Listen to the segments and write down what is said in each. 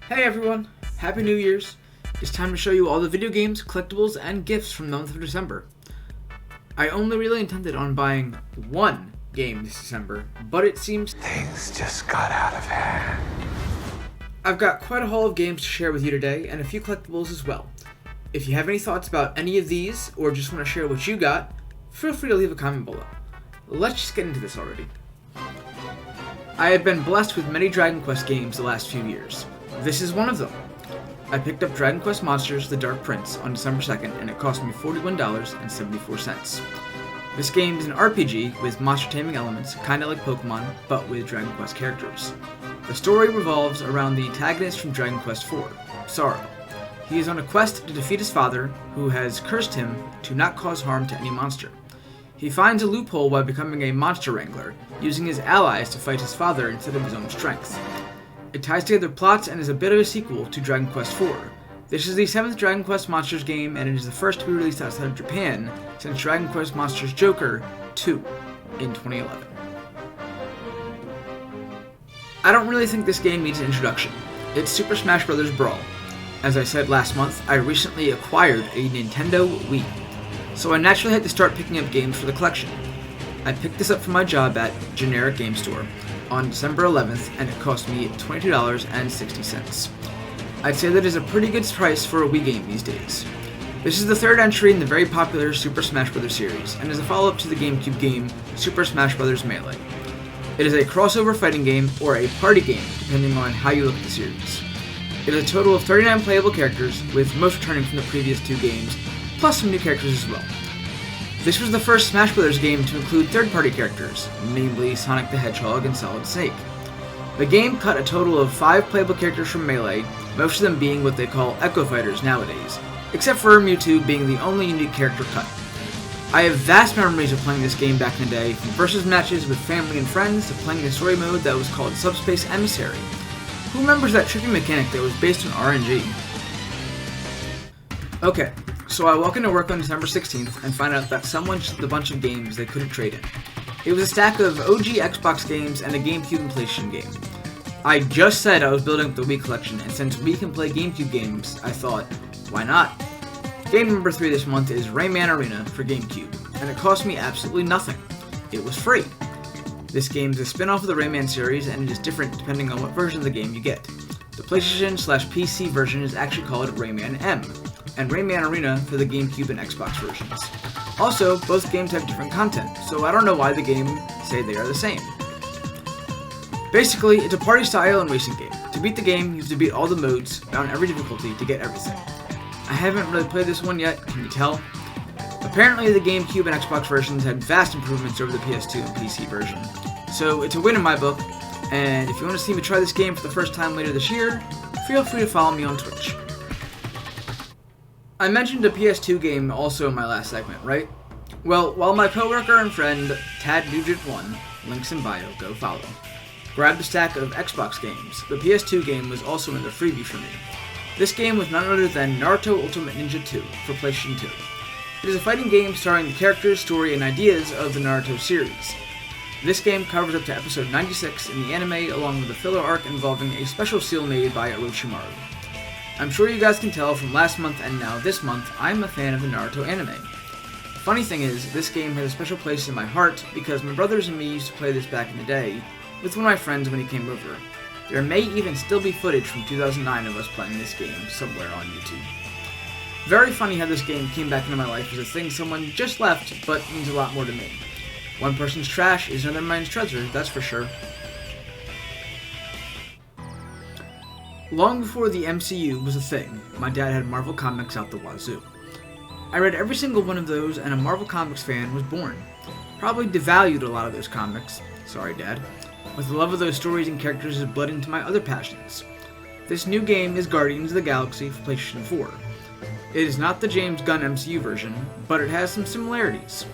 Hey everyone, Happy New Year's. It's time to show you all the video games, collectibles, and gifts from the month of December. I only really intended on buying one game this December, but it seems things just got out of hand. I've got quite a haul of games to share with you today, and a few collectibles as well. If you have any thoughts about any of these, or just want to share what you got, feel free to leave a comment below. Let's just get into this already. I have been blessed with many Dragon Quest games the last few years. This is one of them. I picked up Dragon Quest Monsters: The Dark Prince on December 2nd, and it cost me $41.74. This game is an RPG with monster taming elements, kinda like Pokemon, but with Dragon Quest characters. The story revolves around the antagonist from Dragon Quest IV, Sorrow. He is on a quest to defeat his father, who has cursed him to not cause harm to any monster. He finds a loophole by becoming a monster wrangler, using his allies to fight his father instead of his own strength. It ties together plots and is a bit of a sequel to Dragon Quest IV. This is the 7th Dragon Quest Monsters game, and it is the first to be released outside of Japan since Dragon Quest Monsters Joker 2 in 2011. I don't really think this game needs an introduction. It's Super Smash Bros. Brawl. As I said last month, I recently acquired a Nintendo Wii, so I naturally had to start picking up games for the collection. I picked this up from my job at Generic Game Store on December 11th, and it cost me $22.60. I'd say that is a pretty good price for a Wii game these days. This is the third entry in the very popular Super Smash Bros. Series, and is a follow-up to the GameCube game Super Smash Bros. Melee. It is a crossover fighting game, or a party game, depending on how you look at the series. It is a total of 39 playable characters, with most returning from the previous two games, plus some new characters as well. This was the first Smash Bros. Game to include third-party characters, namely Sonic the Hedgehog and Solid Snake. The game cut a total of 5 playable characters from Melee, most of them being what they call Echo Fighters nowadays, except for Mewtwo being the only unique character cut. I have vast memories of playing this game back in the day, from versus matches with family and friends to playing the story mode that was called Subspace Emissary. Who remembers that tricky mechanic that was based on RNG? Okay. So I walk into work on December 16th and find out that someone shipped a bunch of games they couldn't trade in. It was a stack of OG Xbox games and a GameCube and PlayStation game. I just said I was building up the Wii collection, and since we can play GameCube games, I thought, why not? Game number 3 this month is Rayman Arena for GameCube, and it cost me absolutely nothing. It was free. This game is a spin-off of the Rayman series, and it is different depending on what version of the game you get. The PlayStation/PC version is actually called Rayman M, and Rayman Arena for the GameCube and Xbox versions. Also, both games have different content, so I don't know why the game say they are the same. Basically, it's a party style and racing game. To beat the game, you have to beat all the modes, on every difficulty, to get everything. I haven't really played this one yet, can you tell? Apparently the GameCube and Xbox versions had vast improvements over the PS2 and PC version, so it's a win in my book, and if you want to see me try this game for the first time later this year, feel free to follow me on Twitch. I mentioned a PS2 game also in my last segment, right? Well, while my coworker and friend, Tad Nugent1, links in bio, go follow, grabbed a stack of Xbox games, the PS2 game was also in the freebie for me. This game was none other than Naruto Ultimate Ninja 2 for PlayStation 2. It is a fighting game starring the characters, story, and ideas of the Naruto series. This game covers up to episode 96 in the anime, along with a filler arc involving a special seal made by Orochimaru. I'm sure you guys can tell from last month and now this month, I'm a fan of the Naruto anime. Funny thing is, this game has a special place in my heart because my brothers and me used to play this back in the day with one of my friends when he came over. There may even still be footage from 2009 of us playing this game somewhere on YouTube. Very funny how this game came back into my life as a thing someone just left, but means a lot more to me. One person's trash is another man's treasure, that's for sure. Long before the MCU was a thing, my dad had Marvel Comics out the wazoo. I read every single one of those, and a Marvel Comics fan was born. Probably devalued a lot of those comics, sorry Dad, but the love of those stories and characters has bled into my other passions. This new game is Guardians of the Galaxy for PlayStation 4. It is not the James Gunn MCU version, but it has some similarities.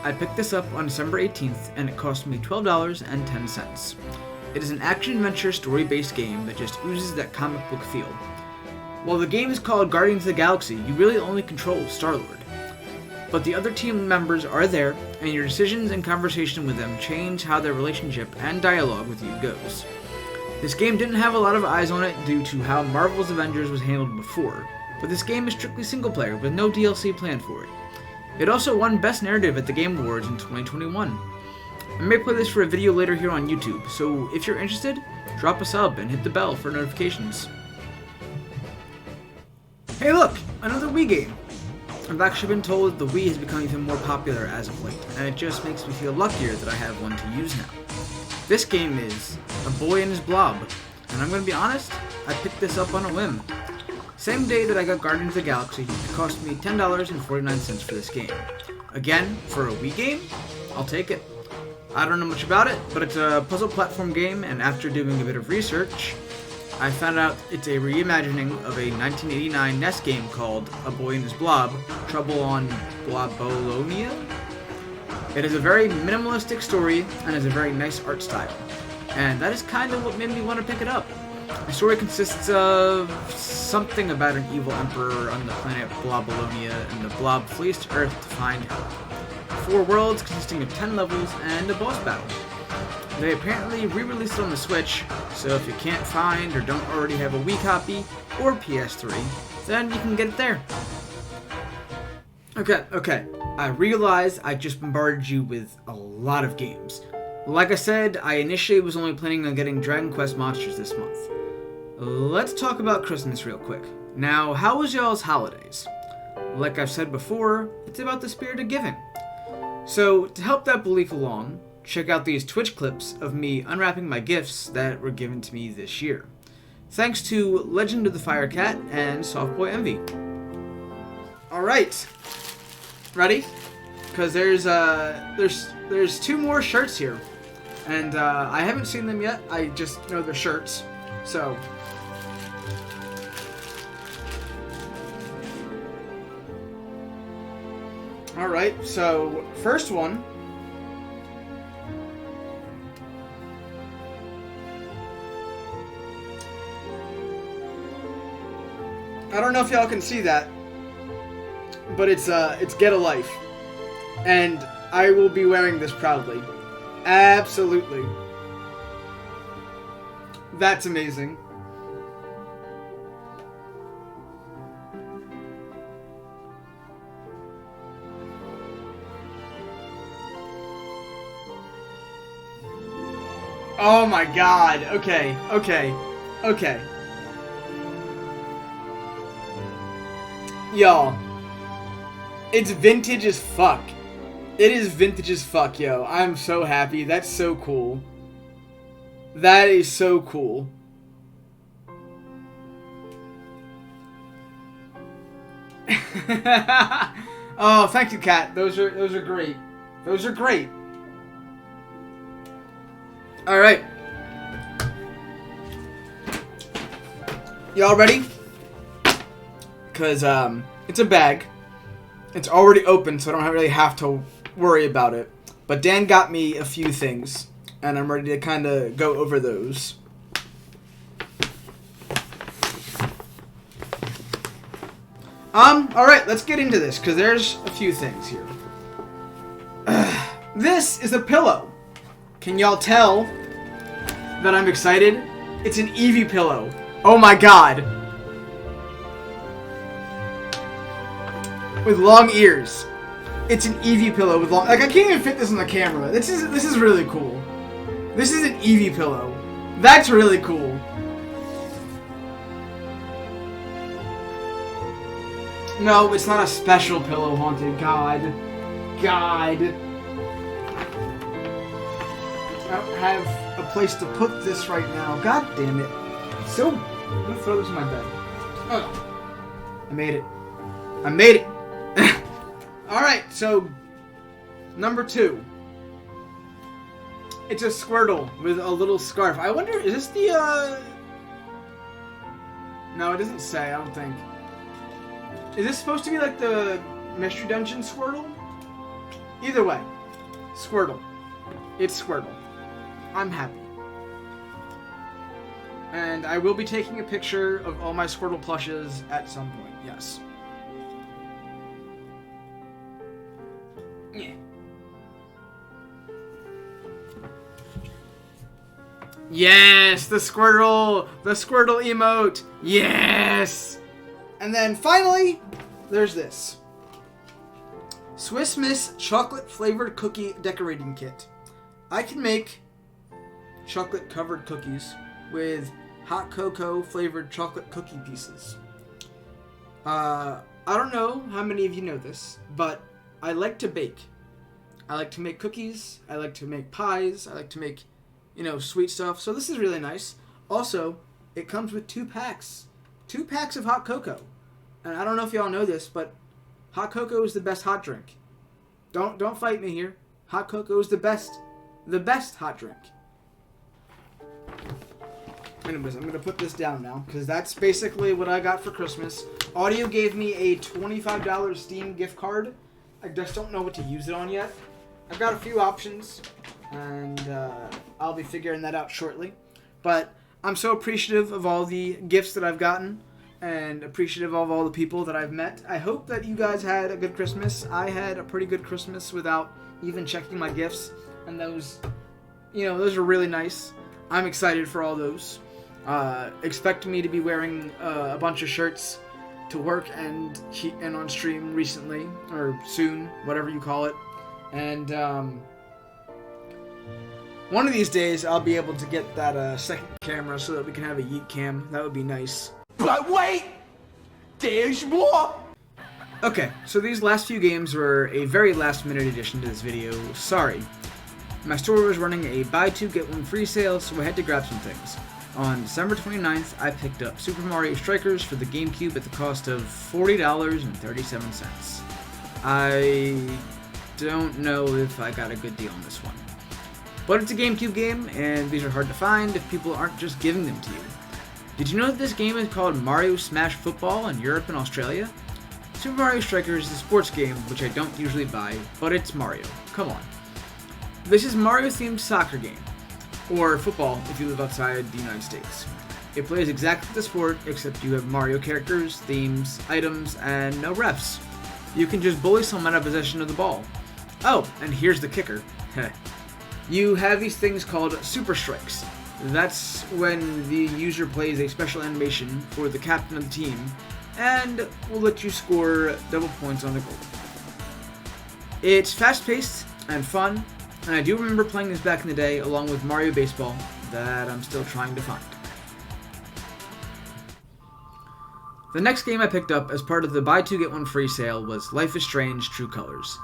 I picked this up on December 18th, and it cost me $12.10. It is an action-adventure story-based game that just oozes that comic book feel. While the game is called Guardians of the Galaxy, you really only control Star-Lord. But the other team members are there, and your decisions and conversation with them change how their relationship and dialogue with you goes. This game didn't have a lot of eyes on it due to how Marvel's Avengers was handled before, but this game is strictly single player with no DLC planned for it. It also won Best Narrative at the Game Awards in 2021. I may play this for a video later here on YouTube, so if you're interested, drop a sub and hit the bell for notifications. Hey look! Another Wii game! I've actually been told the Wii has become even more popular as of late, and it just makes me feel luckier that I have one to use now. This game is A Boy and His Blob, and I'm going to be honest, I picked this up on a whim. Same day that I got Guardians of the Galaxy, it cost me $10.49 for this game. Again, for a Wii game, I'll take it. I don't know much about it, but it's a puzzle platform game, and after doing a bit of research, I found out it's a reimagining of a 1989 NES game called A Boy and His Blob, Trouble on Blobolonia? It is a very minimalistic story and has a very nice art style, and that is kind of what made me want to pick it up. The story consists of something about an evil emperor on the planet Blobolonia, and the Blob flees to Earth to find help. 4 worlds consisting of 10 levels and a boss battle. They apparently re-released it on the Switch, so if you can't find or don't already have a Wii copy or PS3, then you can get it there. Okay. I realize I just bombarded you with a lot of games. Like I said, I initially was only planning on getting Dragon Quest Monsters this month. Let's talk about Christmas real quick. Now, how was y'all's holidays? Like I've said before, it's about the spirit of giving. So, to help that belief along, check out these Twitch clips of me unwrapping my gifts that were given to me this year. Thanks to Legend of the Fire Cat and Softboy Envy. Alright. Ready? Because there's 2 more shirts here. And I haven't seen them yet. I just know they're shirts. So. Alright, so first one. I don't know if y'all can see that, but it's Get a Life, and I will be wearing this proudly. Absolutely. That's amazing. Oh my god. Okay. Y'all, it's vintage as fuck. It is vintage as fuck, yo. I'm so happy. That's so cool. That is so cool. Oh, thank you, Kat. Those are great. Those are great. All right. Y'all ready? Because it's a bag. It's already open, so I don't really have to worry about it. But Dan got me a few things, and I'm ready to kind of go over those. Alright, let's get into this, because there's a few things here. This is a pillow. Can y'all tell that I'm excited? It's an Eevee pillow. Oh my god. With long ears. It's an Eevee pillow with long... Like, I can't even fit this on the camera. This is really cool. This is an Eevee pillow. That's really cool. No, it's not a special pillow, Haunted. God. I don't have a place to put this right now. God damn it. So... I'm gonna throw this in my bed. Oh. I made it. Alright, so... Number 2. It's a Squirtle with a little scarf. I wonder, is this the, No, it doesn't say, I don't think. Is this supposed to be like the Mystery Dungeon Squirtle? Either way. Squirtle. It's Squirtle. I'm happy. And I will be taking a picture of all my Squirtle plushes at some point, yes. Yeah. Yes, the Squirtle emote. Yes. And then finally, there's this. Swiss Miss chocolate flavored cookie decorating kit. I can make chocolate covered cookies with hot cocoa flavored chocolate cookie pieces. I don't know how many of you know this, but I like to bake. I like to make cookies. I like to make pies. I like to make, sweet stuff. So this is really nice. Also, it comes with 2 packs. 2 packs of hot cocoa. And I don't know if y'all know this, but hot cocoa is the best hot drink. Don't fight me here. Hot cocoa is the best hot drink. Anyways, I'm going to put this down now, because that's basically what I got for Christmas. Audio gave me a $25 Steam gift card. I just don't know what to use it on yet. I've got a few options, and I'll be figuring that out shortly. But I'm so appreciative of all the gifts that I've gotten, and appreciative of all the people that I've met. I hope that you guys had a good Christmas. I had a pretty good Christmas without even checking my gifts, and those are really nice. I'm excited for all those. Expect me to be wearing a bunch of shirts to work and on stream recently, or soon, whatever you call it. And one of these days I'll be able to get that second camera so that we can have a yeet cam. That would be nice. But wait! There's more! Okay, so these last few games were a very last minute addition to this video. Sorry. My store was running a buy 2 get 1 free sale, so I had to grab some things. On December 29th, I picked up Super Mario Strikers for the GameCube at the cost of $40.37. I don't know if I got a good deal on this one. But it's a GameCube game, and these are hard to find if people aren't just giving them to you. Did you know that this game is called Mario Smash Football in Europe and Australia? Super Mario Strikers is a sports game, which I don't usually buy, but it's Mario. Come on. This is Mario-themed soccer game. Or football if you live outside the United States. It plays exactly like the sport, except you have Mario characters, themes, items, and no refs. You can just bully someone out of possession of the ball. Oh, and here's the kicker. You have these things called Super Strikes. That's when the user plays a special animation for the captain of the team, and will let you score double points on the goal. It's fast-paced and fun, and I do remember playing this back in the day along with Mario Baseball that I'm still trying to find. The next game I picked up as part of the buy 2 get 1 free sale was Life is Strange True Colors.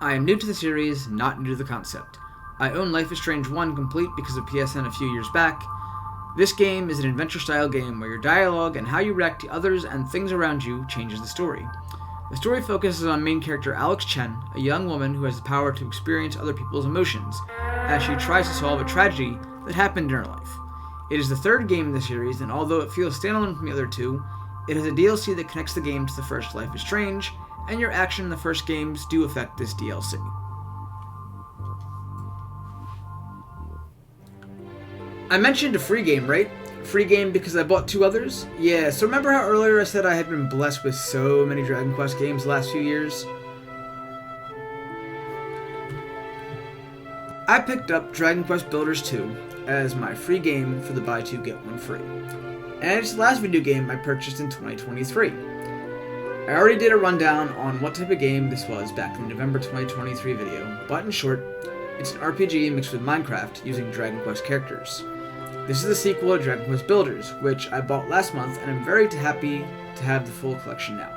I am new to the series, not new to the concept. I own Life is Strange 1 complete because of PSN a few years back. This game is an adventure-style game where your dialogue and how you react to others and things around you changes the story. The story focuses on main character Alex Chen, a young woman who has the power to experience other people's emotions, as she tries to solve a tragedy that happened in her life. It is the 3rd game in the series, and although it feels standalone from the other 2, it has a DLC that connects the game to the first Life is Strange, and your action in the first games do affect this DLC. I mentioned a free game, right? Free game because I bought 2 others? Yeah, so remember how earlier I said I had been blessed with so many Dragon Quest games the last few years? I picked up Dragon Quest Builders 2 as my free game for the buy 2 get 1 free. And it's the last video game I purchased in 2023. I already did a rundown on what type of game this was back in the November 2023 video, but in short, it's an RPG mixed with Minecraft using Dragon Quest characters. This is the sequel to Dragon Quest Builders, which I bought last month, and I'm very happy to have the full collection now.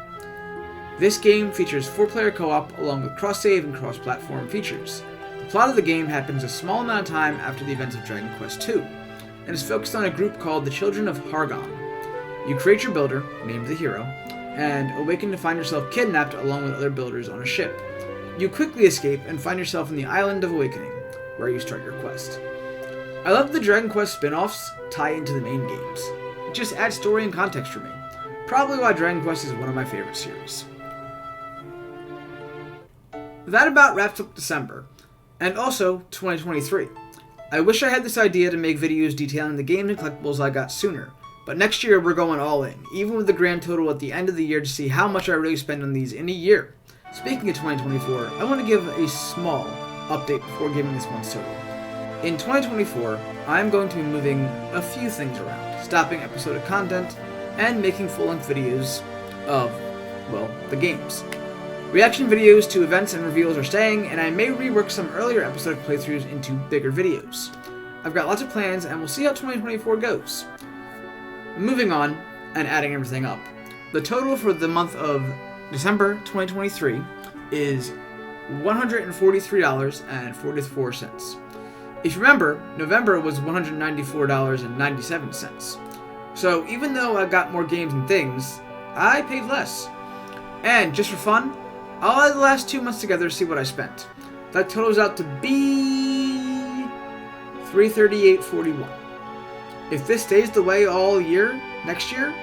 This game features 4-player co-op along with cross-save and cross-platform features. The plot of the game happens a small amount of time after the events of Dragon Quest II, and is focused on a group called the Children of Hargon. You create your builder, named the hero, and awaken to find yourself kidnapped along with other builders on a ship. You quickly escape and find yourself in the Island of Awakening, where you start your quest. I love the Dragon Quest spin-offs tie into the main games. It just adds story and context for me. Probably why Dragon Quest is one of my favorite series. That about wraps up December, and also 2023. I wish I had this idea to make videos detailing the games and collectibles I got sooner, but next year we're going all in, even with the grand total at the end of the year to see how much I really spend on these in a year. Speaking of 2024, I want to give a small update before giving this one's total. In 2024, I'm going to be moving a few things around, stopping episodic content, and making full-length videos of, well, the games. Reaction videos to events and reveals are staying, and I may rework some earlier episodic playthroughs into bigger videos. I've got lots of plans, and we'll see how 2024 goes. Moving on, and adding everything up. The total for the month of December 2023 is $143.44. If you remember, November was $194.97. So even though I got more games and things, I paid less. And just for fun, I'll add the last 2 months together to see what I spent. That totals out to be $338.41. If this stays the way all year, next year,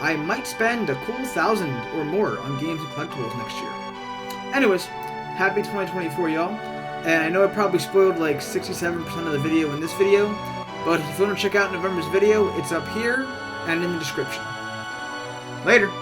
I might spend a cool $1,000 or more on games and collectibles next year. Anyways, happy 2024, y'all. And I know I probably spoiled like 67% of the video in this video, but if you want to check out November's video, it's up here and in the description. Later!